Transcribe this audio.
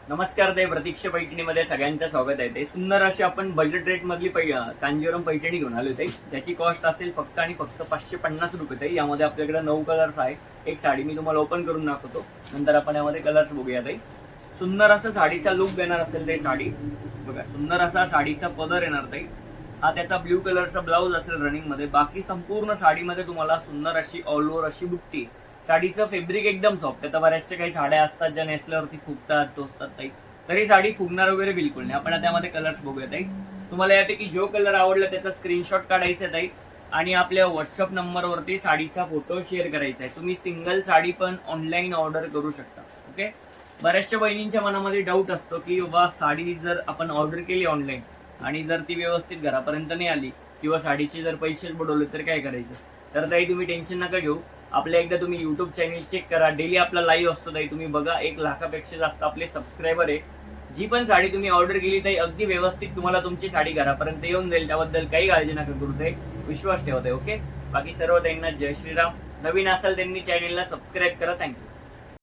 नमस्कार ताई, प्रतीक्षा पैठणीमध्ये सगळ्यांचं स्वागत आहे. ते सुंदर अशी आपण बजेट रेट मधली कांजीवरम पैठणी घेऊन आलो ताई. ज्याची कॉस्ट असेल फक्त आणि फक्त 550 रुपये ताई. यामध्ये आपल्याकडे 9 कलर्स आहे. एक साडी मी तुम्हाला ओपन करून दाखवतो, नंतर आपण यामध्ये कलर्स बघूया ताई. सुंदर असा साडीचा लुक देणार असेल ताई साडी बघा. सुंदर असा साडीचा पदर येणार ताई. हा त्याचा ब्ल्यू कलरचा ब्लाऊज असेल रनिंग मध्ये. बाकी संपूर्ण साडीमध्ये तुम्हाला सुंदर अशी ऑल ओव्हर अशी बुट्टी. साडीचं फॅब्रिक एकदम सॉफ्ट आहे. तर बऱ्याचशा काही साड्या असतात ज्या नेसल्यावरती फुगतात टोचतात ताई, तरी साडी फुगणार वगैरे बिलकुल नाही. आपण त्यामध्ये कलर्स बघूया ताई. तुम्हाला यापैकी जो कलर आवडला त्याचा स्क्रीनशॉट काढायचा आहे ताई आणि आपल्या व्हॉट्सअप नंबरवरती साडीचा फोटो शेअर करायचा आहे. तुम्ही सिंगल साडी पण ऑनलाईन ऑर्डर करू शकता. ओके. बऱ्याचशा बहिणींच्या मनामध्ये डाऊट असतो की बाबा साडी जर आपण ऑर्डर केली ऑनलाईन आणि जर ती व्यवस्थित घरापर्यंत नाही आली किंवा साडीचे जर पैसेच बुडवले तर काय करायचं. तर ताई तुम्ही टेन्शन नका घेऊ. आपल्या एकदा तुम्ही युट्यूब चॅनल चेक करा. डेली आपला लाईव्ह असतो ताई. तुम्ही बघा, 1 लाखापेक्षा जास्त आपले सबस्क्रायबर आहे. जी पण साडी तुम्ही ऑर्डर केली ताई अगदी व्यवस्थित तुम्हाला तुमची साडी घरापर्यंत येऊन जाईल. त्याबद्दल काही काळजी नका करू ताई, विश्वास ठेवताय. ओके. बाकी सर्व ताईंना जय श्रीराम. नवीन असाल त्यांनी चॅनलला सबस्क्राईब करा. थँक्यू.